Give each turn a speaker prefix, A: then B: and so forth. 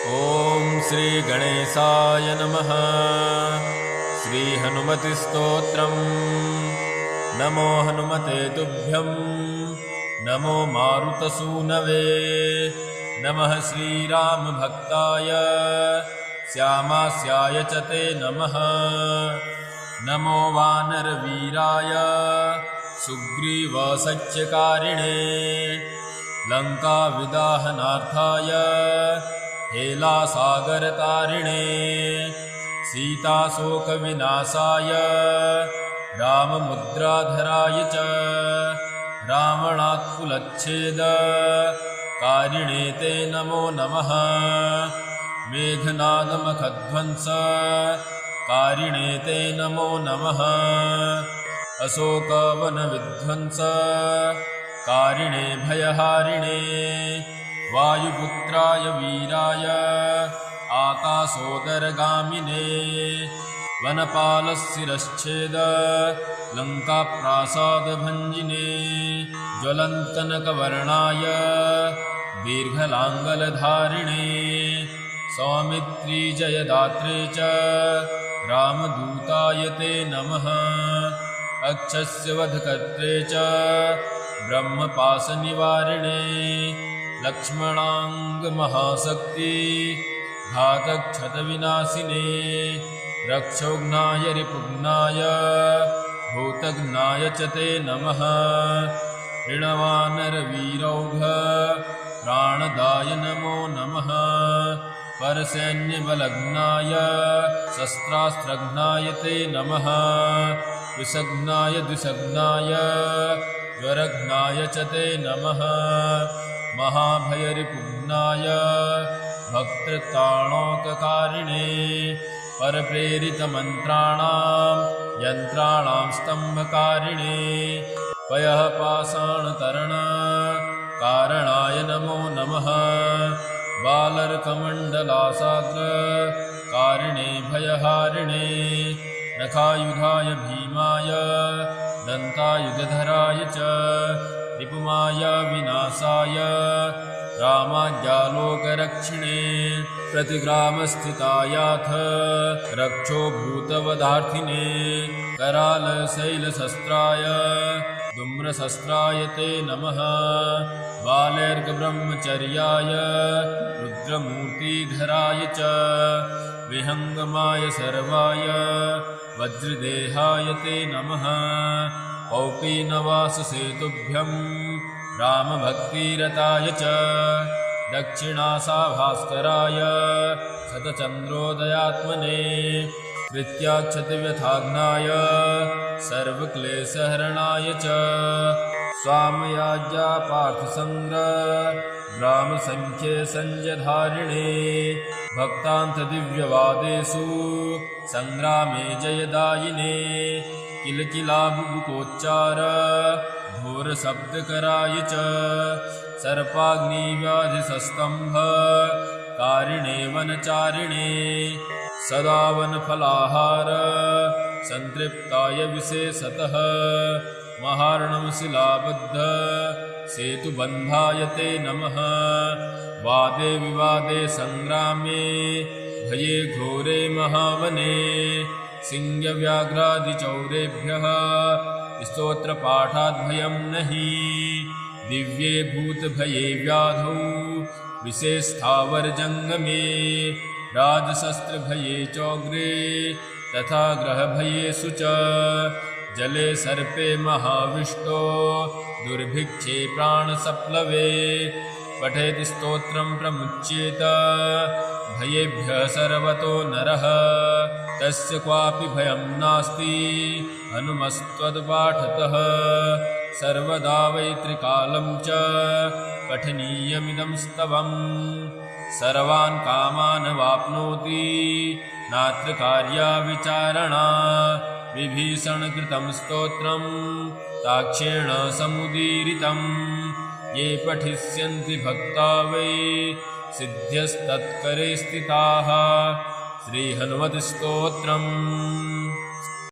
A: ॐ श्री गणेशाय नमः। श्री हनुमतिस्तोत्रम्। नमो हनुमते तुभ्यं। नमो मारुतसूनवे। नमः श्रीरामभक्ताय श्यामास्याय च ते नमः। नमो वानरवीराय सुग्रीवसत्यकारिणे। लङ्काविदाहनार्थाय हेलासागरतारिणे। सीताशोकविनाशाय राममुद्राधराय च रावणात्कुलच्छेदकारिणे ते नमो नमः। मेघनादमखध्वंसकारिणे ते नमो नमः। अशोकवनविध्वंसकारिणे भयहारिणे। वायुपुत्राय वीराय आकाशोदरगामिने। वनपालशिरश्छेद लङ्काप्रासादभञ्जिने। ज्वलन्तनकवर्णाय दीर्घलाङ्गलधारिणे। सौमित्रीजयदात्रे च रामदूताय ते नमः। अक्षस्य वधकर्त्रे च ब्रह्मपाशनिवारिणे। लक्ष्मणाङ्गमहाशक्ति घातक्षतविनाशिने। रक्षोघ्नाय रिपुघ्नाय भूतघ्नाय च ते नमः। ऋणवानरवीरौघ प्राणदाय नमो नमः। परसैन्यबलघ्नाय शस्त्रास्त्रघ्नाय ते नमः। विषघ्नाय द्विषघ्नाय ज्वरघ्नाय च ते नमः। महाभयरिपुघ्नाय भक्तताणोककारिणे। परप्रेरितमन्त्राणां यन्त्राणां स्तम्भकारिणे। पयःपाषाणतरणकारणाय नमो नमः। बालर्कमण्डलासाग्रकारिणे भयहारिणे। नखायुधाय भीमाय दन्तायुधधराय च रिपुमाय विनाशाय रामाज्ञालोकरक्षिणे। प्रतिग्रामस्थितायाथ रक्षोभूतवधार्थिने। करालशैलशस्त्राय धूम्रशस्त्राय ते नमः। बालैर्गब्रह्मचर्याय रुद्रमूर्तिधराय च विहङ्गमाय सर्वाय वज्रदेहाय ते नमः। कौपीनवाससेतुभ्यं रामभक्तिरताय च दक्षिणासाभास्कराय शतचन्द्रोदयात्मने। कृत्याक्षतव्यथाग्नाय सर्वक्लेशहरणाय च स्वामयाज्ञा पार्थसङ्ग्रहग्रामसङ्ख्ये संजधारिणे। भक्तान्तदिव्यवादेषु सङ्ग्रामे जयदायिने। किलकिलाबुबुकोच्चार घोरशब्दकराय च सर्पाग्निव्याधिसस्तम्भकारिणे वनचारिणे। सदा वनफलाहार सन्तृप्ताय विशेषतः महार्णवशिलाबद्ध सेतुबन्धाय ते नमः। वादे विवादे सङ्ग्रामे भये घोरे महावने। सिंहव्याघ्रादिचौरेभ्यः स्तोत्रपाठाद्भयं नहि। दिव्ये भूतभये व्याधौ विशेषस्थावरजङ्गमे। राजशस्त्रभये चोग्रे तथा ग्रहभयेषु च। जले सर्पे महाविष्टो दुर्भिक्षे प्राणसप्लवे। पठेत् स्तोत्रं प्रमुच्येत भयेभ्यः सर्वतो नरः। तस्य क्वापि भयं नास्ति हनुमस्त्वत्पाठतः। सर्वदा वै त्रिकालं च पठनीयमिदं स्तवम्। सर्वान् कामान् वाप्नोति नात्र कार्या विचारणा। विभीषणकृतं स्तोत्रं ताक्षेण समुदीरितं। ये पठिष्यन्ति भक्ता वै सिद्ध्यस्तत्करे स्थिताः। श्रीहनुमत्स्तोत्रम्।